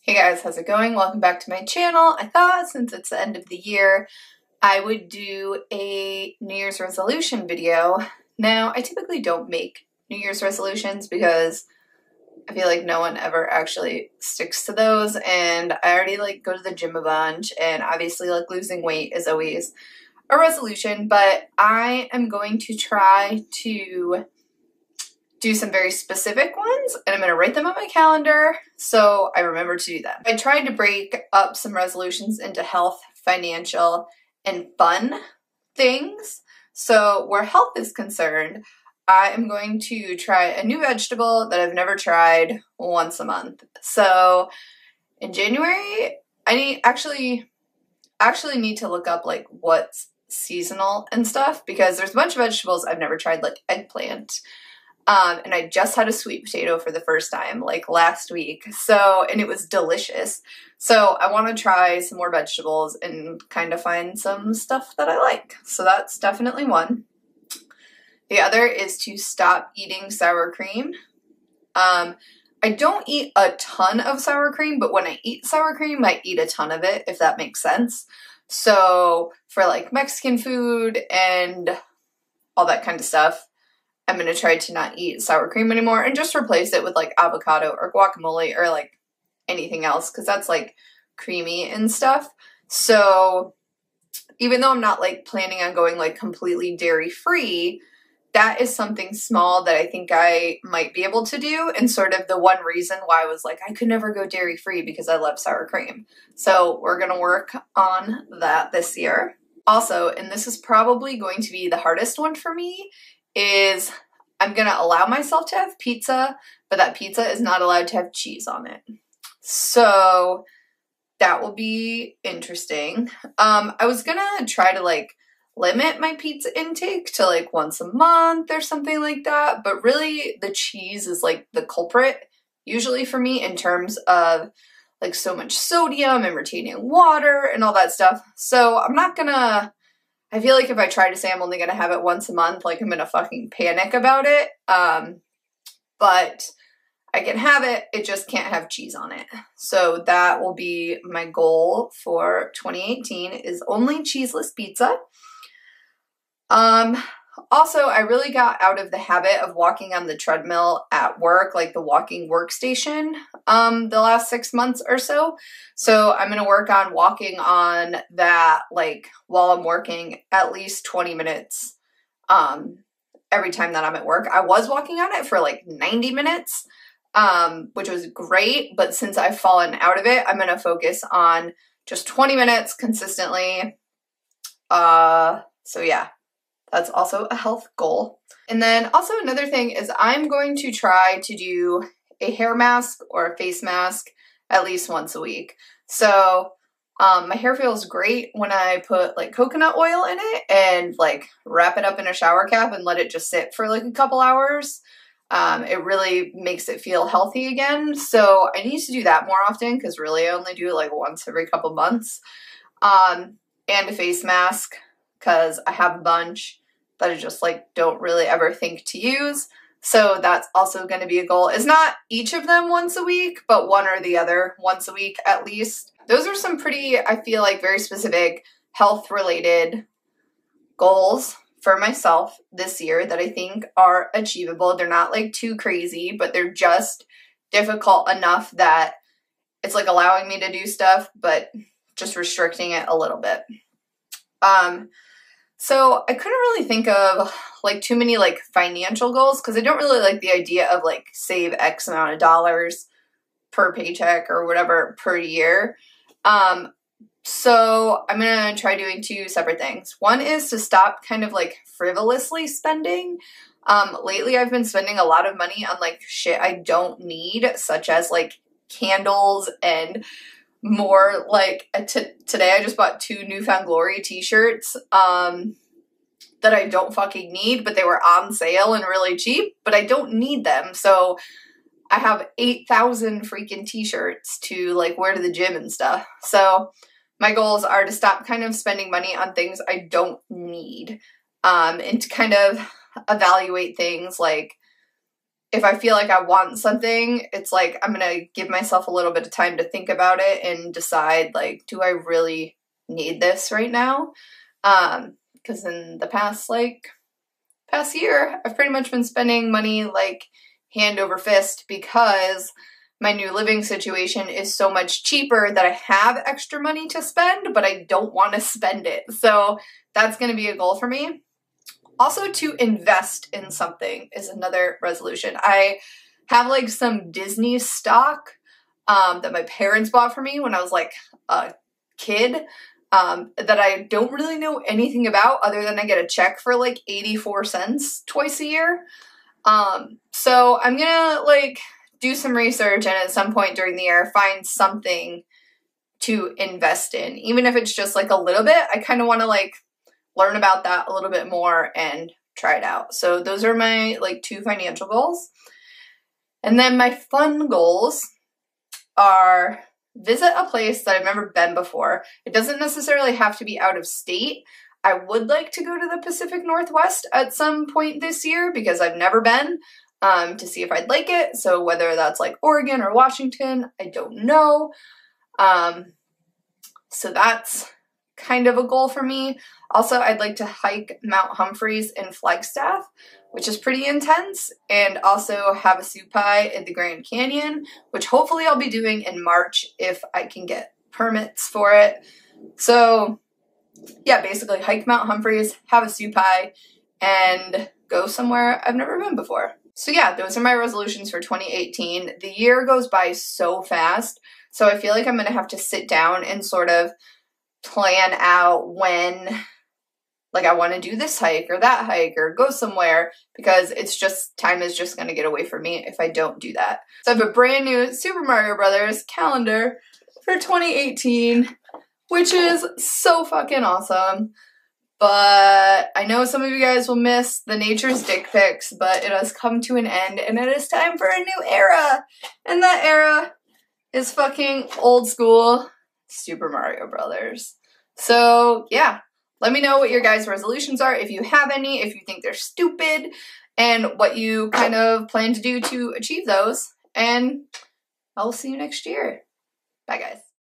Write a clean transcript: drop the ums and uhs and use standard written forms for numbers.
Hey guys, how's it going? Welcome back to my channel. I thought since it's the end of the year, I would do a New Year's resolution video. Now, I typically don't make New Year's resolutions because I feel like no one ever actually sticks to those, and I already go to the gym a bunch, and obviously losing weight is always a resolution, but I am going to try to do some very specific ones, and I'm going to write them on my calendar so I remember to do them. I tried to break up some resolutions into health, financial, and fun things. So where health is concerned, I am going to try a new vegetable that I've never tried once a month. So in January, I actually need to look up what's seasonal and stuff, because there's a bunch of vegetables I've never tried, like eggplant. And I just had a sweet potato for the first time, last week. And it was delicious. So I want to try some more vegetables and kind of find some stuff that I like. So that's definitely one. The other is to stop eating sour cream. I don't eat a ton of sour cream, but when I eat sour cream, I eat a ton of it, if that makes sense. So for Mexican food and all that kind of stuff, I'm going to try to not eat sour cream anymore and just replace it with avocado or guacamole or anything else, because that's creamy and stuff. So even though I'm not planning on going completely dairy free, that is something small that I think I might be able to do, and sort of the one reason why I was I could never go dairy free, because I love sour cream. So we're going to work on that this year. Also, and this is probably going to be the hardest one for me, is I'm going to allow myself to have pizza, but that pizza is not allowed to have cheese on it. So that will be interesting. I was going to try to limit my pizza intake to once a month or something like that, but really the cheese is the culprit usually for me, in terms of so much sodium and retaining water and all that stuff. So I'm not gonna, I feel if I try to say I'm only going to have it once a month, I'm going to fucking panic about it. But I can have it, it just can't have cheese on it. So that will be my goal for 2018, is only cheeseless pizza. Also, I really got out of the habit of walking on the treadmill at work, the walking workstation, the last 6 months or so. So I'm going to work on walking on that, while I'm working, at least 20 minutes, every time that I'm at work. I was walking on it for 90 minutes, which was great. But since I've fallen out of it, I'm going to focus on just 20 minutes consistently. So yeah. That's also a health goal. And then also another thing is I'm going to try to do a hair mask or a face mask at least once a week. So my hair feels great when I put coconut oil in it and wrap it up in a shower cap and let it just sit for a couple hours. It really makes it feel healthy again. So I need to do that more often, because really I only do it once every couple months. And a face mask, because I have a bunch that I just don't really ever think to use. So that's also going to be a goal. It's not each of them once a week, but one or the other once a week at least. Those are some pretty, I feel very specific health related goals for myself this year that I think are achievable. They're not too crazy, but they're just difficult enough that it's allowing me to do stuff, but just restricting it a little bit. So I couldn't really think of too many financial goals, because I don't really like the idea of save X amount of dollars per paycheck or whatever per year. So I'm going to try doing two separate things. One is to stop kind of frivolously spending. Lately I've been spending a lot of money on shit I don't need, such as candles and more today I just bought 2 New Found Glory t-shirts that I don't fucking need, but they were on sale and really cheap, but I don't need them. So I have 8,000 freaking t-shirts to wear to the gym and stuff. So my goals are to stop kind of spending money on things I don't need, and to kind of evaluate things if I feel like I want something, it's like I'm gonna give myself a little bit of time to think about it and decide, like, do I really need this right now? Because in the past year, I've pretty much been spending money like hand over fist because my new living situation is so much cheaper that I have extra money to spend, but I don't want to spend it. So that's going to be a goal for me. Also, to invest in something is another resolution. I have like some Disney stock that my parents bought for me when I was like a kid that I don't really know anything about other than I get a check for like 84 cents twice a year. So I'm gonna like do some research and at some point during the year find something to invest in. Even if it's just like a little bit, I kind of want to like learn about that a little bit more and try it out. So those are my like 2 financial goals. And then my fun goals are visit a place that I've never been before. It doesn't necessarily have to be out of state. I would like to go to the Pacific Northwest at some point this year because I've never been, to see if I'd like it. So whether that's like Oregon or Washington, I don't know. So that's kind of a goal for me. Also, I'd like to hike Mount Humphreys in Flagstaff, which is pretty intense, and also have a supai at the Grand Canyon, which hopefully I'll be doing in March if I can get permits for it. So yeah, basically hike Mount Humphreys, have a supai, and go somewhere I've never been before. So yeah, those are my resolutions for 2018. The year goes by so fast, so I feel like I'm gonna have to sit down and sort of plan out when like I want to do this hike or that hike or go somewhere, because it's just, time is just going to get away from me if I don't do that. So I have a brand new Super Mario Brothers calendar for 2018, which is so fucking awesome. But I know some of you guys will miss the nature's dick pics, but it has come to an end and it is time for a new era. And that era is fucking old school Super Mario Brothers. So yeah, let me know what your guys' resolutions are, if you have any, if you think they're stupid, and what you kind of plan to do to achieve those. And I'll see you next year. Bye, guys.